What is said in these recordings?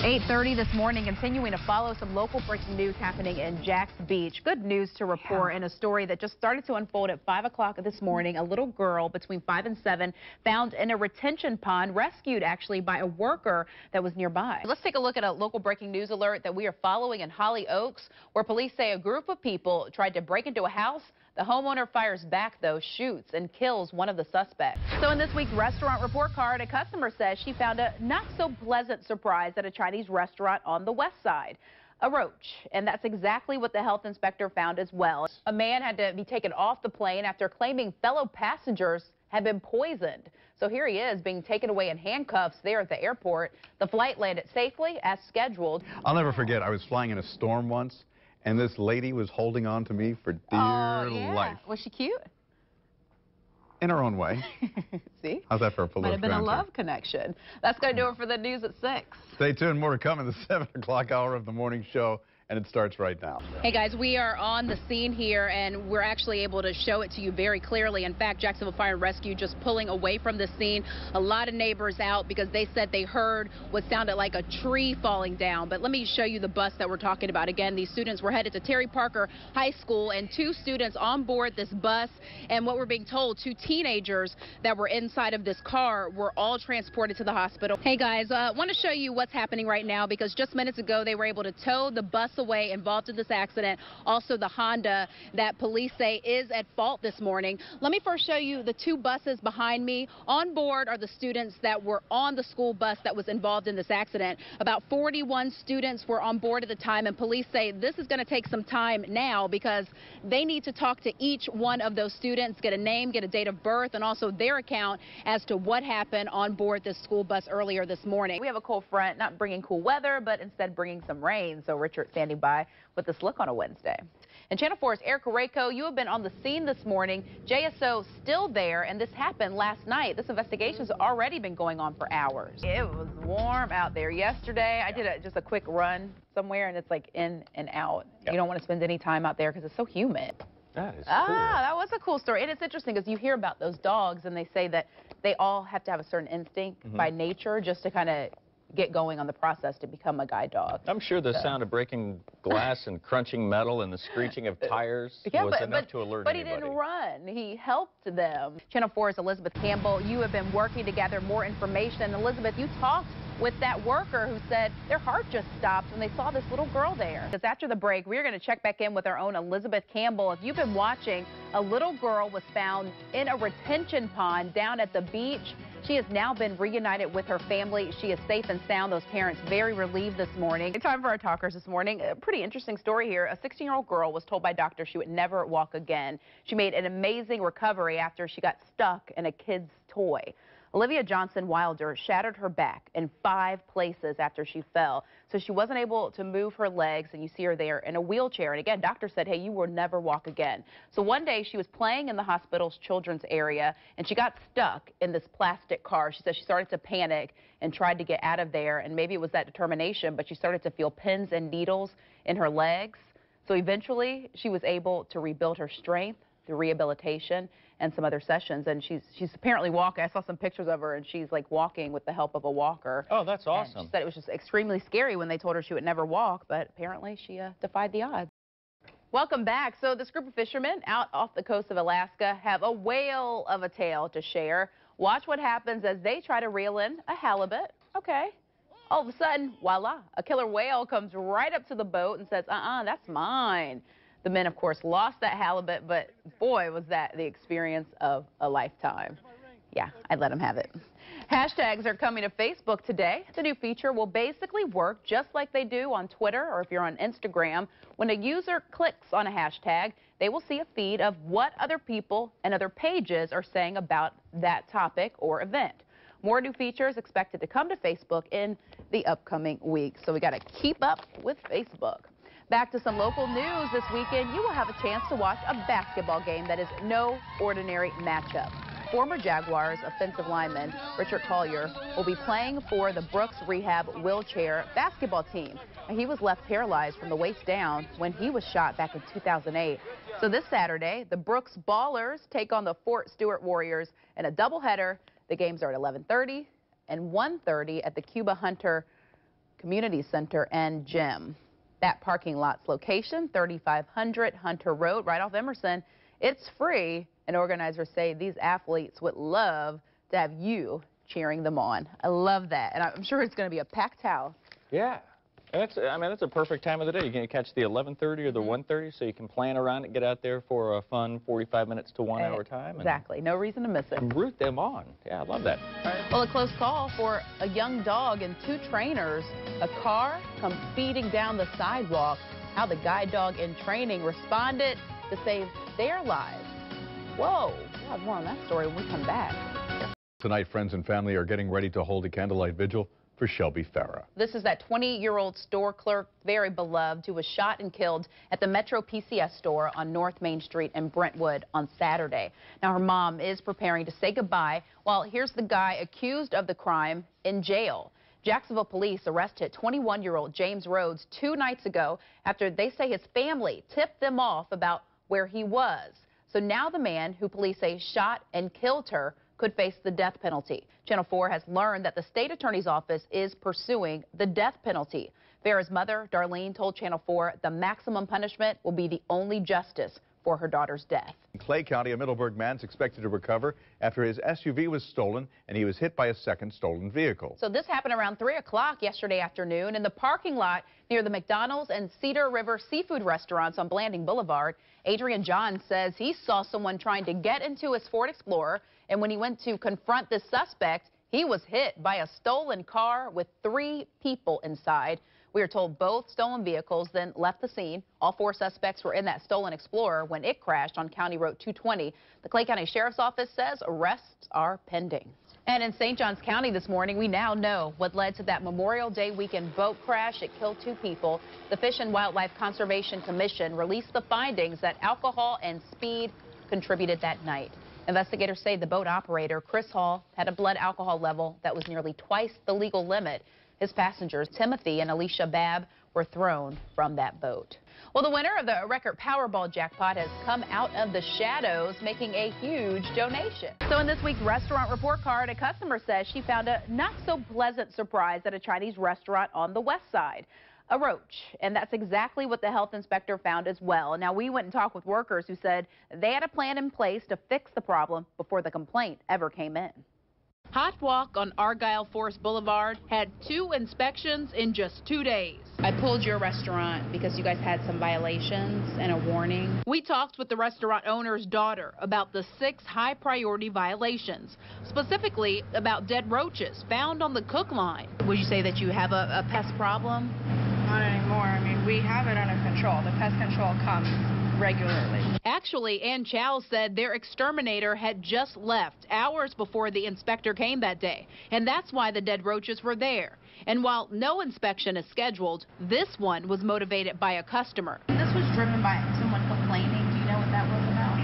8:30 this morning, continuing to follow some local breaking news happening in Jax Beach. Good news to report in a story that just started to unfold at 5 o'clock this morning. A little girl between 5 and 7 found in a retention pond, rescued actually by a worker that was nearby. Let's take a look at a local breaking news alert that we are following in Holly Oaks, where police say a group of people tried to break into a house. The homeowner fires back, though, shoots and kills one of the suspects. So in this week's restaurant report card, a customer says she found a not-so-pleasant surprise at a Chinese restaurant on the west side. A roach, and that's exactly what the health inspector found as well. A man had to be taken off the plane after claiming fellow passengers had been poisoned. So here he is being taken away in handcuffs there at the airport. The flight landed safely as scheduled. I'll never forget, I was flying in a storm once, and this lady was holding on to me for dear life. Was she cute? In her own way. See? How's that for a political Might have been a answer? love connection. That's going to do it for the news at 6. Stay tuned. More to come in the 7 o'clock hour of the morning show, and it starts right now. Hey guys, we are on the scene here, and we're actually able to show it to you very clearly. In fact, Jacksonville Fire and Rescue just pulling away from the scene. A lot of neighbors out because they said they heard what sounded like a tree falling down. But let me show you the bus that we're talking about. Again, these students were headed to Terry Parker High School, and 2 students on board this bus. And what we're being told, 2 teenagers that were inside of this car were all transported to the hospital. Hey guys, want to show you what's happening right now, because just minutes ago they were able to tow the bus away involved in this accident. Also the Honda that police say is at fault this morning. Let me first show you the 2 buses behind me. On board are the students that were on the school bus that was involved in this accident. About 41 students were on board at the time, and police say this is going to take some time now because they need to talk to each one of those students, get a name, get a date of birth, and also their account as to what happened on board this school bus earlier this morning. We have a cold front, not bringing cool weather, but instead bringing some rain. So Richard standing by with this look on a Wednesday. And Channel 4's Eric Rayco, you have been on the scene this morning. JSO still there, and this happened last night. This investigation's already been going on for hours. It was warm out there yesterday. I did just a quick run somewhere, and it's like in and out. You don't want to spend any time out there because it's so humid. That is cool. That was a cool story. And it's interesting because you hear about those dogs, and they say that they all have to have a certain instinct by nature just to kind of get going on the process to become a guide dog. I'm sure the sound of breaking glass and crunching metal and the screeching of tires was enough to alert but anybody. He didn't run. He helped them. Channel 4's Elizabeth Campbell, you have been working to gather more information. Elizabeth, you talked with that worker who said their heart just stopped when they saw this little girl there. Because after the break, we're going to check back in with our own Elizabeth Campbell. If you've been watching, a little girl was found in a retention pond down at the beach. She has now been reunited with her family. She is safe and sound. Those parents very relieved this morning. Time for our talkers this morning. A pretty interesting story here. A 16-year-old girl was told by doctors she would never walk again. She made an amazing recovery after she got stuck in a kid's toy. Olivia Johnson Wilder shattered her back in 5 places after she fell. So she wasn't able to move her legs, and you see her there in a wheelchair. And again, doctors said, hey, you will never walk again. So one day she was playing in the hospital's children's area, and she got stuck in this plastic car. She said she started to panic and tried to get out of there, and maybe it was that determination, but she started to feel pins and needles in her legs. So eventually she was able to rebuild her strength through rehabilitation and some other sessions, and she's apparently walking. I saw some pictures of her, and she's like walking with the help of a walker. Oh, that's awesome. And she said it was just extremely scary when they told her she would never walk, but apparently she defied the odds. Welcome back. So this group of fishermen out off the coast of Alaska have a whale of a tale to share. Watch what happens as they try to reel in a halibut. Okay. All of a sudden, voila, a killer whale comes right up to the boat and says, that's mine. The men, of course, lost that halibut, but boy, was that the experience of a lifetime. Yeah, I'd let them have it. Hashtags are coming to Facebook today. The new feature will basically work just like they do on Twitter, or if you're on Instagram. When a user clicks on a hashtag, they will see a feed of what other people and other pages are saying about that topic or event. More new features expected to come to Facebook in the upcoming weeks, so we got to keep up with Facebook. Back to some local news this weekend. You will have a chance to watch a basketball game that is no ordinary matchup. Former Jaguars offensive lineman Richard Collier will be playing for the Brooks Rehab wheelchair basketball team. He was left paralyzed from the waist down when he was shot back in 2008. So this Saturday, the Brooks Ballers take on the Fort Stewart Warriors in a doubleheader. The games are at 11:30 and 1:30 at the Cuba Hunter Community Center and Gym. That parking lot's location, 3500 Hunter Road, right off Emerson. It's free, and organizers say these athletes would love to have you cheering them on. I love that, and I'm sure it's going to be a packed house. Yeah. And it's a perfect time of the day. You're going to catch the 11:30 or the 1:30, so you can plan around it, get out there for a fun 45 minutes to 1 hour time. Exactly. No reason to miss it. And root them on. Yeah, I love that. Well, a close call for a young dog and two trainers. A car comes speeding down the sidewalk. How the guide dog in training responded to save their lives. Whoa. We'll have more on that story when we come back. Tonight, friends and family are getting ready to hold a candlelight vigil for Shelby Farah. This is that 20-year-old store clerk, very beloved, who was shot and killed at the Metro PCS store on North Main Street in Brentwood on Saturday. Now, her mom is preparing to say goodbye. Well, here's the guy accused of the crime in jail. Jacksonville police arrested 21-year-old James Rhodes 2 nights ago after they say his family tipped them off about where he was. So now the man who police say shot and killed her could face the death penalty. Channel 4 has learned that the state attorney's office is pursuing the death penalty. Farah's mother, Darlene, told Channel 4 the maximum punishment will be the only justice for her daughter's death. In Clay County, a Middleburg man's expected to recover after his SUV was stolen and he was hit by a second stolen vehicle. So this happened around 3 o'clock yesterday afternoon in the parking lot near the McDonald's and Cedar River seafood restaurants on Blanding Boulevard. Adrian John says he saw someone trying to get into his Ford Explorer, and when he went to confront the suspect, he was hit by a stolen car with 3 people inside. We are told both stolen vehicles then left the scene. All 4 suspects were in that stolen Explorer when it crashed on County Road 220. The Clay County Sheriff's Office says arrests are pending. And in St. Johns County this morning, we now know what led to that Memorial Day weekend boat crash. It killed 2 people. The Fish and Wildlife Conservation Commission released the findings that alcohol and speed contributed that night. Investigators say the boat operator, Chris Hall, had a blood alcohol level that was nearly twice the legal limit. His passengers, Timothy and Alicia Babb, were thrown from that boat. Well, the winner of the record Powerball jackpot has come out of the shadows, making a huge donation. So in this week's restaurant report card, a customer says she found a not-so-pleasant surprise at a Chinese restaurant on the west side. A roach, and that's exactly what the health inspector found as well. Now, we went and talked with workers who said they had a plan in place to fix the problem before the complaint ever came in. Hot Walk on Argyle Forest Boulevard had 2 inspections in just 2 days. I pulled your restaurant because you guys had some violations and a warning. We talked with the restaurant owner's daughter about the 6 high-priority violations, specifically about dead roaches found on the cook line. Would you say that you have a pest problem? Not anymore. I mean, we have it under control. The pest control comes regularly. Actually, Ann Chow said their exterminator had just left hours before the inspector came that day, and that's why the dead roaches were there. And while no inspection is scheduled, this one was motivated by a customer. This was driven by someone complaining. Do you know what that was about?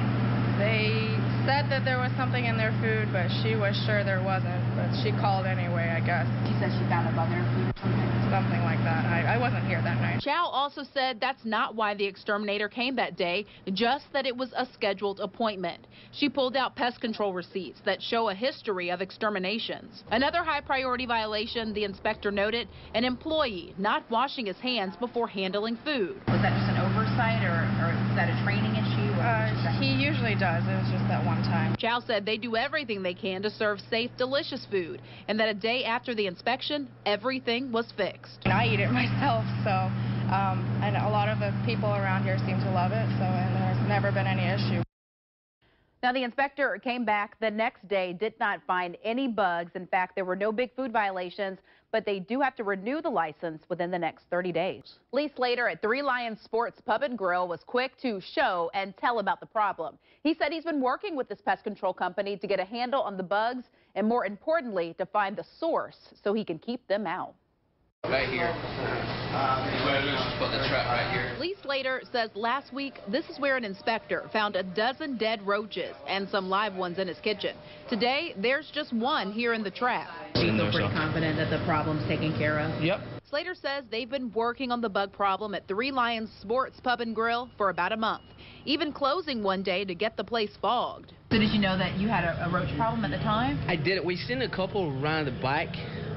They said that there was something in their food, but she was sure there wasn't. But she called anyway, I guess. She said she found it by their food or something. Something like that. I wasn't here that night. Chow also said that's not why the exterminator came that day, just that it was a scheduled appointment. She pulled out pest control receipts that show a history of exterminations. Another high priority violation, the inspector noted, an employee not washing his hands before handling food. Was that just an oversight or is that a training issue? He usually does. It was just that one time. Chow said they do everything they can to serve safe, delicious food, and that a day after the inspection, everything was fixed. And I eat it myself, so and a lot of the people around here seem to love it, so and there's never been any issue. Now, the inspector came back the next day, did not find any bugs. In fact, there were no big food violations, but they do have to renew the license within the next 30 days. Lee Slater at Three Lions Sports Pub and Grill was quick to show and tell about the problem. He said he's been working with this pest control company to get a handle on the bugs and, more importantly, to find the source so he can keep them out. Right here. Put the trap right here. Lee Slater says last week this is where an inspector found a dozen dead roaches and some live ones in his kitchen. Today there's just one here in the trap. Do you feel pretty confident that the problem's taken care of? Yep. Slater says they've been working on the bug problem at Three Lions Sports Pub and Grill for about a month, even closing one day to get the place fogged. So did you know that you had a roach problem at the time? I did it. We seen a couple around the bike,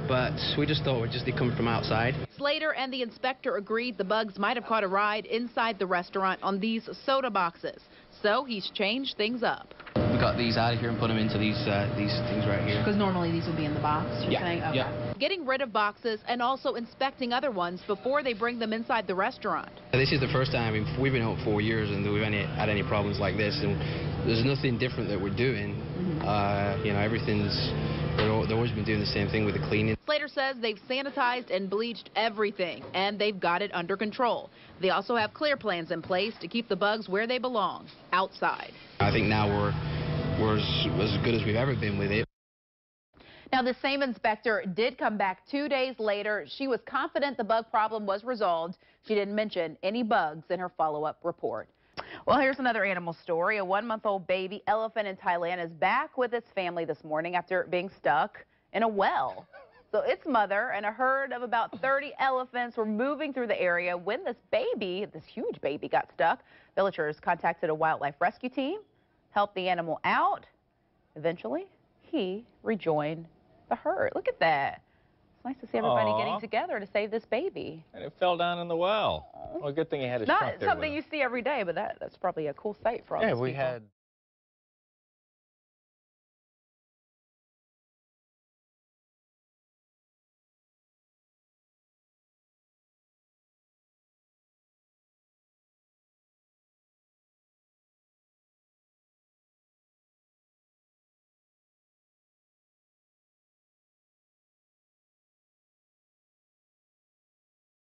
but we just thought they'd come from outside. Slater and the inspector agreed the bugs might have caught a ride inside the restaurant on these soda boxes. So he's changed things up. We got these out of here and put them into these things right here. Because normally these would be in the box, you're saying? Okay. Yeah. Getting rid of boxes and also inspecting other ones before they bring them inside the restaurant. This is the first time. We've been out 4 years and we've had any problems like this. And there's nothing different that we're doing. You know, they've always been doing the same thing with the cleaning. Slater says they've sanitized and bleached everything, and they've got it under control. They also have clear plans in place to keep the bugs where they belong, outside. I think now we're as good as we've ever been with it. Now, the same inspector did come back 2 days later. She was confident the bug problem was resolved. She didn't mention any bugs in her follow-up report. Well, here's another animal story. A 1-month-old baby elephant in Thailand is back with its family this morning after being stuck in a well. So its mother and a herd of about 30 elephants were moving through the area when this huge baby, got stuck. Villagers contacted a wildlife rescue team, helped the animal out. Eventually, he rejoined the herd. Look at that. It's nice to see everybody getting together to save this baby. And it fell down in the well. Well, good thing he had his trunk there. Not something you see every day, but that's probably a cool sight for all these people. We had